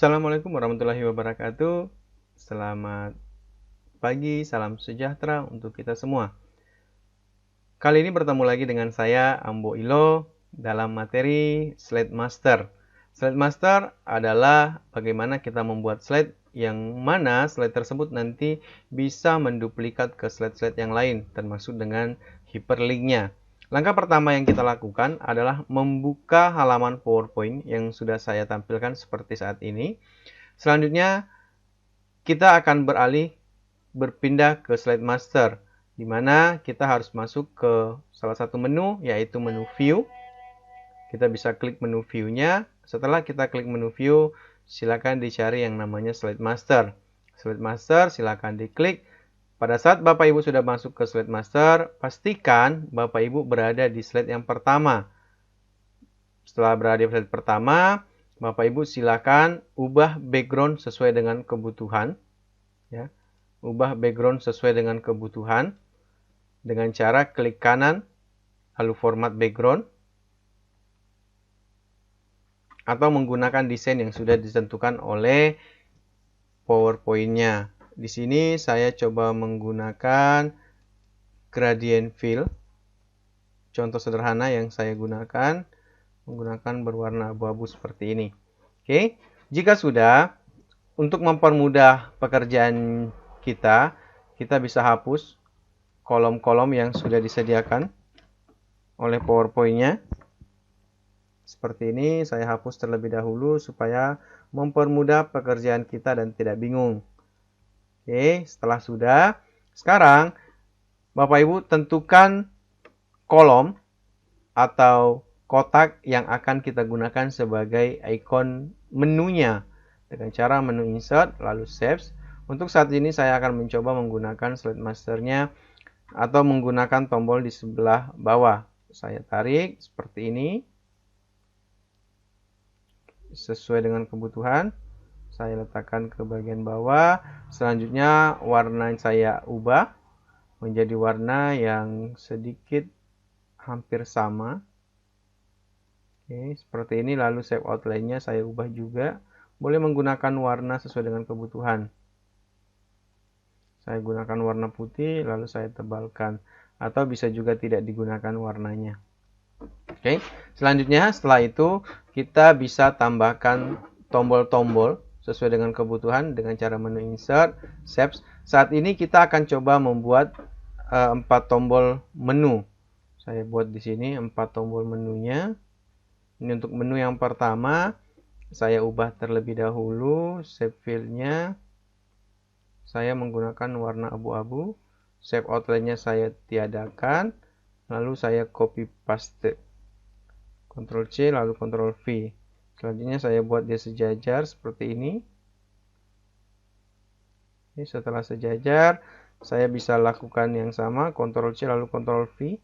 Assalamualaikum warahmatullahi wabarakatuh. Selamat pagi, salam sejahtera untuk kita semua. Kali ini bertemu lagi dengan saya, Ambo Ilo, dalam materi Slide Master. Slide Master adalah bagaimana kita membuat slide yang mana slide tersebut nanti bisa menduplikat ke slide-slide yang lain, termasuk dengan hyperlinknya. Langkah pertama yang kita lakukan adalah membuka halaman PowerPoint yang sudah saya tampilkan seperti saat ini. Selanjutnya, kita akan berpindah ke slide master, di mana kita harus masuk ke salah satu menu, yaitu menu view. Kita bisa klik menu view-nya. Setelah kita klik menu view, silakan dicari yang namanya slide master. Slide master silakan diklik. Pada saat Bapak Ibu sudah masuk ke slide master, pastikan Bapak Ibu berada di slide yang pertama. Setelah berada di slide pertama, Bapak Ibu silakan ubah background sesuai dengan kebutuhan. Ya. Ubah background sesuai dengan kebutuhan dengan cara klik kanan, lalu format background, atau menggunakan desain yang sudah ditentukan oleh PowerPoint-nya. Di sini saya coba menggunakan gradient fill. Contoh sederhana yang saya gunakan menggunakan berwarna abu-abu seperti ini. Oke, jika sudah, untuk mempermudah pekerjaan kita bisa hapus kolom-kolom yang sudah disediakan oleh PowerPoint-nya. Seperti ini, saya hapus terlebih dahulu supaya mempermudah pekerjaan kita dan tidak bingung. Oke, setelah sudah, sekarang Bapak Ibu tentukan kolom atau kotak yang akan kita gunakan sebagai ikon menunya dengan cara menu insert lalu saves. Untuk saat ini saya akan mencoba menggunakan slide masternya atau menggunakan tombol di sebelah bawah. Saya tarik seperti ini sesuai dengan kebutuhan. Saya letakkan ke bagian bawah. Selanjutnya warna saya ubah menjadi warna yang sedikit hampir sama. Oke, seperti ini. Lalu shape outline-nya saya ubah juga. Boleh menggunakan warna sesuai dengan kebutuhan. Saya gunakan warna putih, lalu saya tebalkan. Atau bisa juga tidak digunakan warnanya. Oke, selanjutnya setelah itu kita bisa tambahkan tombol-tombol sesuai dengan kebutuhan dengan cara menu insert, saves. Saat ini kita akan coba membuat 4 tombol menu. Saya buat di sini 4 tombol menunya. Ini untuk menu yang pertama, saya ubah terlebih dahulu shape fill-nya. Saya menggunakan warna abu-abu. Shape outline-nya saya tiadakan. Lalu saya copy paste. Ctrl C lalu Ctrl V. Selanjutnya saya buat dia sejajar seperti ini. Oke, setelah sejajar, saya bisa lakukan yang sama, Ctrl C lalu Ctrl V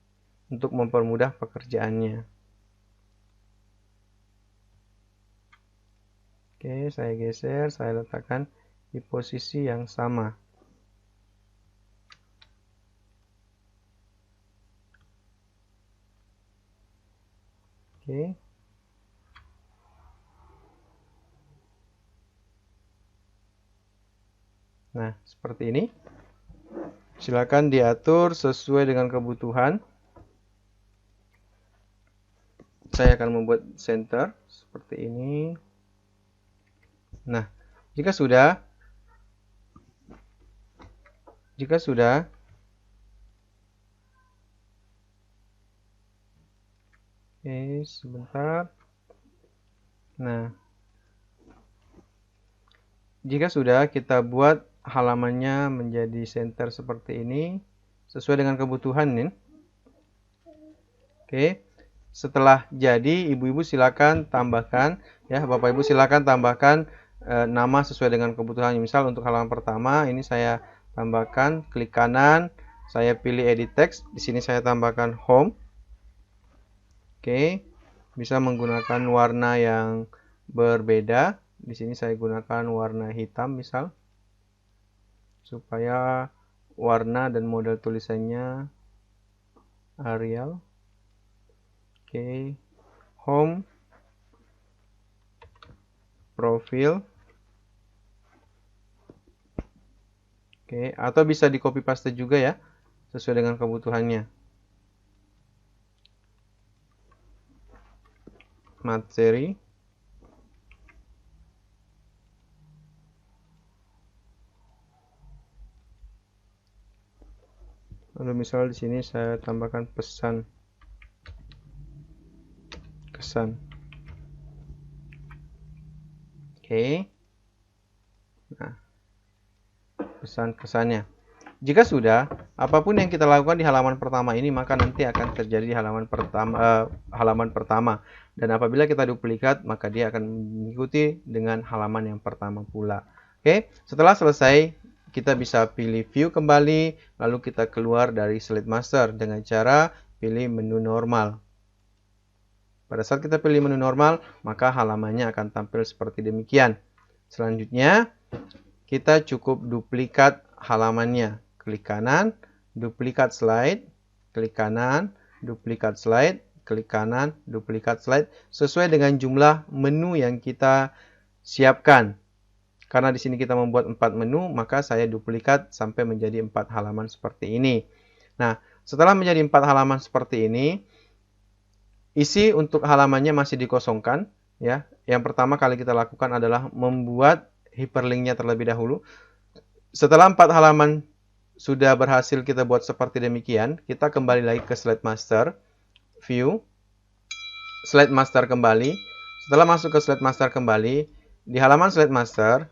untuk mempermudah pekerjaannya. Oke, saya geser, saya letakkan di posisi yang sama. Oke. Nah, seperti ini. Silakan diatur sesuai dengan kebutuhan. Saya akan membuat center seperti ini. Nah, jika sudah, oke, sebentar. Nah, jika sudah, kita buat halamannya menjadi center seperti ini sesuai dengan kebutuhan nih. Oke, setelah jadi, ibu-ibu silakan tambahkan ya, Bapak Ibu silakan tambahkan nama sesuai dengan kebutuhan. Misal untuk halaman pertama ini saya tambahkan, klik kanan, saya pilih edit text. Di sini saya tambahkan home. Oke, bisa menggunakan warna yang berbeda. Di sini saya gunakan warna hitam misal, supaya warna dan model tulisannya Arial. Oke, home, profil, Oke, atau bisa di copy paste juga ya, sesuai dengan kebutuhannya. Materi. Lalu misal di sini saya tambahkan pesan kesan. Oke. Nah, pesan kesannya. Jika sudah, apapun yang kita lakukan di halaman pertama ini maka nanti akan terjadi di halaman pertama. Dan apabila kita duplikat, maka dia akan mengikuti dengan halaman yang pertama pula. Oke, setelah selesai, kita bisa pilih view kembali, lalu kita keluar dari slide master dengan cara pilih menu normal. Pada saat kita pilih menu normal, maka halamannya akan tampil seperti demikian. Selanjutnya, kita cukup duplikat halamannya. Klik kanan, duplikat slide, klik kanan, duplikat slide, klik kanan, duplikat slide, sesuai dengan jumlah menu yang kita siapkan. Karena di sini kita membuat 4 menu, maka saya duplikat sampai menjadi 4 halaman seperti ini. Nah, setelah menjadi 4 halaman seperti ini, isi untuk halamannya masih dikosongkan. Ya, yang pertama kali kita lakukan adalah membuat hyperlinknya terlebih dahulu. Setelah 4 halaman sudah berhasil kita buat seperti demikian, kita kembali lagi ke slide master, view, slide master kembali. Setelah masuk ke slide master kembali, di halaman slide master,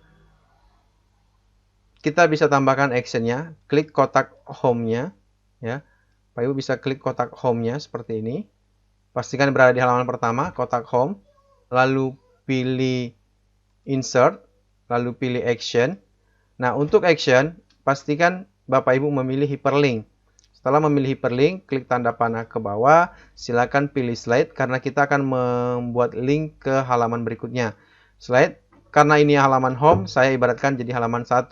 kita bisa tambahkan actionnya, klik kotak home-nya, ya. Pak Ibu bisa klik kotak home-nya seperti ini. Pastikan berada di halaman pertama, kotak home, lalu pilih insert, lalu pilih action. Nah, untuk action, pastikan Bapak Ibu memilih hyperlink. Setelah memilih hyperlink, klik tanda panah ke bawah, silakan pilih slide karena kita akan membuat link ke halaman berikutnya. Slide, karena ini halaman home, saya ibaratkan jadi halaman 1.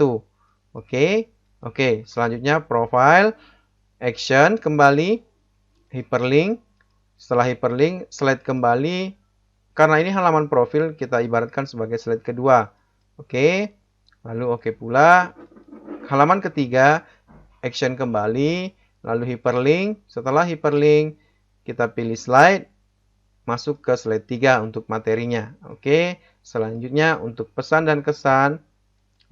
Oke, selanjutnya profile, action kembali, hyperlink. Setelah hyperlink, slide kembali. Karena ini halaman profil, kita ibaratkan sebagai slide kedua. Oke, lalu oke pula. Halaman ketiga, action kembali, lalu hyperlink. Setelah hyperlink, kita pilih slide, masuk ke slide 3 untuk materinya. Oke, selanjutnya untuk pesan dan kesan.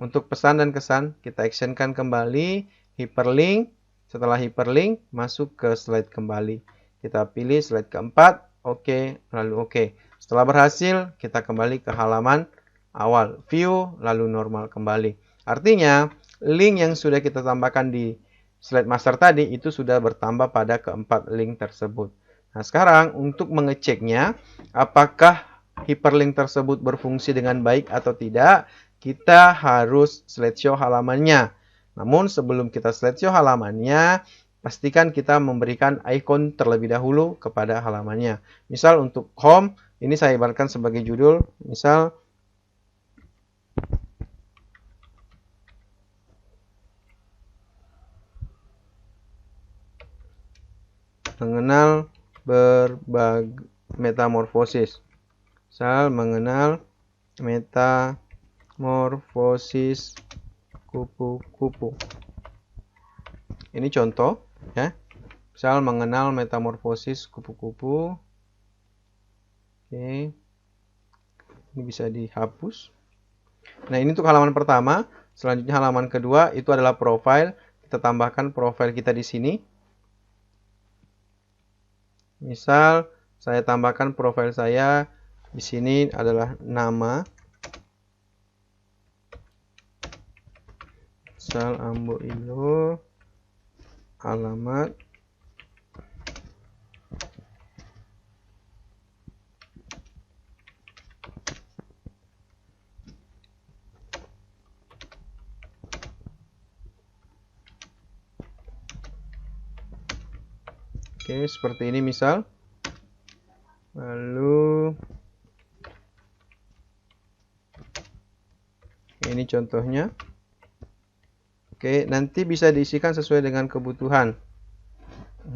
Untuk pesan dan kesan, kita actionkan kembali, hyperlink. Setelah hyperlink, masuk ke slide kembali. Kita pilih slide keempat, oke, lalu oke. Setelah berhasil, kita kembali ke halaman awal, view, lalu normal kembali. Artinya, link yang sudah kita tambahkan di slide master tadi, itu sudah bertambah pada keempat link tersebut. Nah, sekarang untuk mengeceknya, apakah hyperlink tersebut berfungsi dengan baik atau tidak, kita harus slideshow halamannya. Namun sebelum kita slideshow halamannya, pastikan kita memberikan icon terlebih dahulu kepada halamannya. Misal untuk home, ini saya ibaratkan sebagai judul, misal mengenal berbagai metamorfosis. Misal mengenal metamorfosis kupu-kupu. Ini contoh ya. Misal mengenal metamorfosis kupu-kupu. Oke. Ini bisa dihapus. Nah, ini untuk halaman pertama. Selanjutnya halaman kedua itu adalah profile. Kita tambahkan profile kita di sini. Misal saya tambahkan profil saya di sini adalah nama. Misal Ambo Ilo, alamat, oke, seperti ini misal. Lalu ini contohnya. Oke, nanti bisa diisikan sesuai dengan kebutuhan.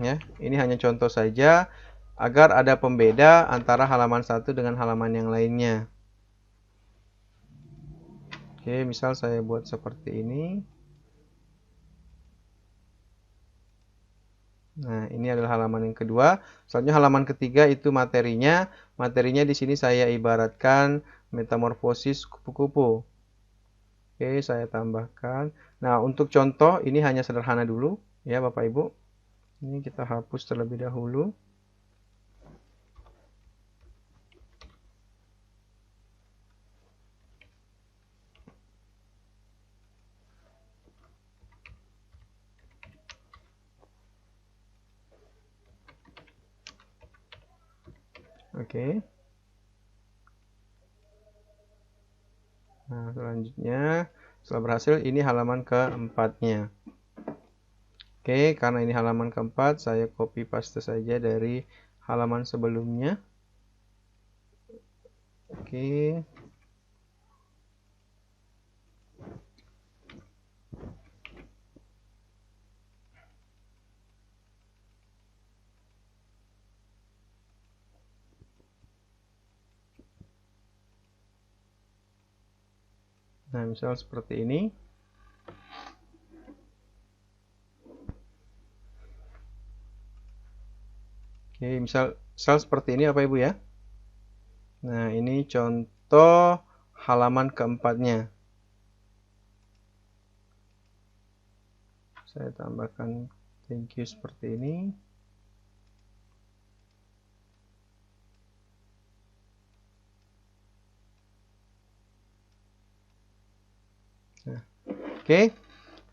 Ya, ini hanya contoh saja agar ada pembeda antara halaman satu dengan halaman yang lainnya. Oke, misal saya buat seperti ini. Nah, ini adalah halaman yang kedua. Selanjutnya halaman ketiga itu materinya. Materinya di sini saya ibaratkan metamorfosis kupu-kupu. Oke, saya tambahkan. Nah, untuk contoh ini hanya sederhana dulu ya Bapak Ibu. Ini kita hapus terlebih dahulu. Oke. Nah, selanjutnya setelah berhasil ini halaman keempatnya. Oke, karena ini halaman keempat, saya copy paste saja dari halaman sebelumnya. Oke. Nah, misal seperti ini. Oke, misal seperti ini Bapak Ibu ya. Nah, ini contoh halaman keempatnya. Saya tambahkan thank you seperti ini. Nah, oke.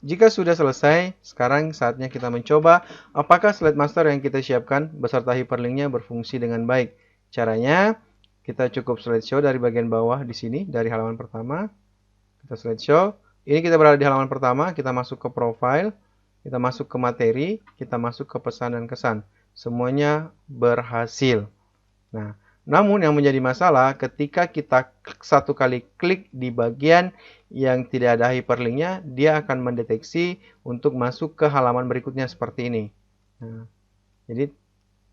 Jika sudah selesai, sekarang saatnya kita mencoba apakah slide master yang kita siapkan beserta hyperlinknya berfungsi dengan baik. Caranya, kita cukup slideshow dari bagian bawah di sini, dari halaman pertama. Kita slideshow. Ini kita berada di halaman pertama, kita masuk ke profile, kita masuk ke materi, kita masuk ke pesan dan kesan. Semuanya berhasil. Nah, namun yang menjadi masalah ketika kita satu kali klik di bagian yang tidak ada hyperlinknya, dia akan mendeteksi untuk masuk ke halaman berikutnya seperti ini. Nah, jadi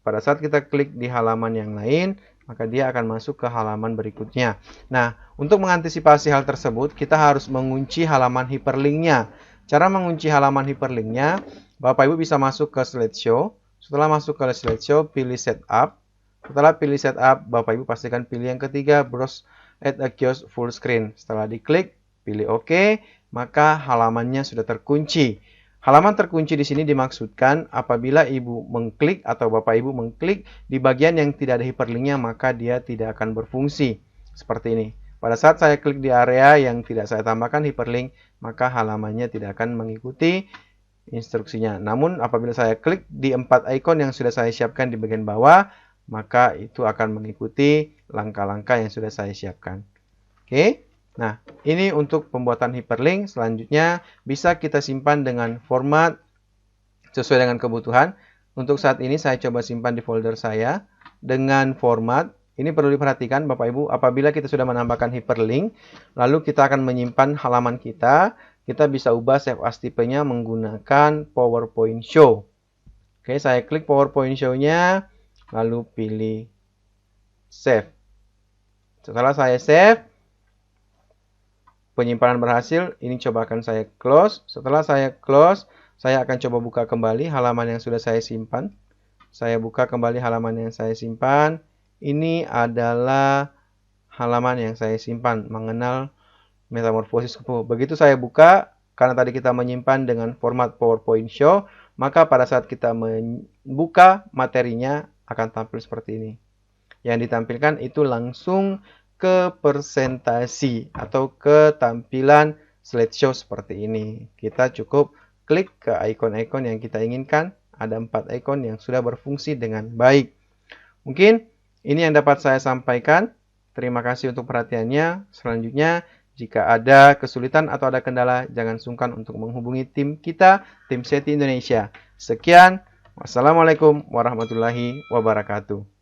pada saat kita klik di halaman yang lain, maka dia akan masuk ke halaman berikutnya. Nah, untuk mengantisipasi hal tersebut, kita harus mengunci halaman hyperlinknya. Cara mengunci halaman hyperlinknya, Bapak Ibu bisa masuk ke slideshow. Setelah masuk ke slideshow, pilih setup. Setelah pilih setup, Bapak Ibu pastikan pilih yang ketiga, browse at a kiosk full screen. Setelah diklik, pilih OK, maka halamannya sudah terkunci. Halaman terkunci di sini dimaksudkan apabila Ibu mengklik atau Bapak Ibu mengklik di bagian yang tidak ada hyperlinknya, maka dia tidak akan berfungsi. Seperti ini. Pada saat saya klik di area yang tidak saya tambahkan hyperlink, maka halamannya tidak akan mengikuti instruksinya. Namun apabila saya klik di 4 ikon yang sudah saya siapkan di bagian bawah, maka itu akan mengikuti langkah-langkah yang sudah saya siapkan. Oke, nah ini untuk pembuatan hyperlink. Selanjutnya bisa kita simpan dengan format sesuai dengan kebutuhan. Untuk saat ini saya coba simpan di folder saya dengan format. Ini perlu diperhatikan Bapak Ibu, apabila kita sudah menambahkan hyperlink, lalu kita akan menyimpan halaman kita bisa ubah save as tipenya menggunakan PowerPoint Show. Oke, saya klik PowerPoint Show-nya, lalu pilih save. Setelah saya save, penyimpanan berhasil. Ini coba akan saya close. Setelah saya close, saya akan coba buka kembali halaman yang sudah saya simpan. Saya buka kembali halaman yang saya simpan. Ini adalah halaman yang saya simpan, mengenal metamorfosis kupu. Begitu saya buka, karena tadi kita menyimpan dengan format PowerPoint Show, maka pada saat kita membuka materinya akan tampil seperti ini. Yang ditampilkan itu langsung ke presentasi atau ke tampilan slideshow seperti ini. Kita cukup klik ke ikon-ikon yang kita inginkan. Ada 4 ikon yang sudah berfungsi dengan baik. Mungkin ini yang dapat saya sampaikan. Terima kasih untuk perhatiannya. Selanjutnya, jika ada kesulitan atau ada kendala, jangan sungkan untuk menghubungi tim kita, tim SETI Indonesia. Sekian, wassalamualaikum warahmatullahi wabarakatuh.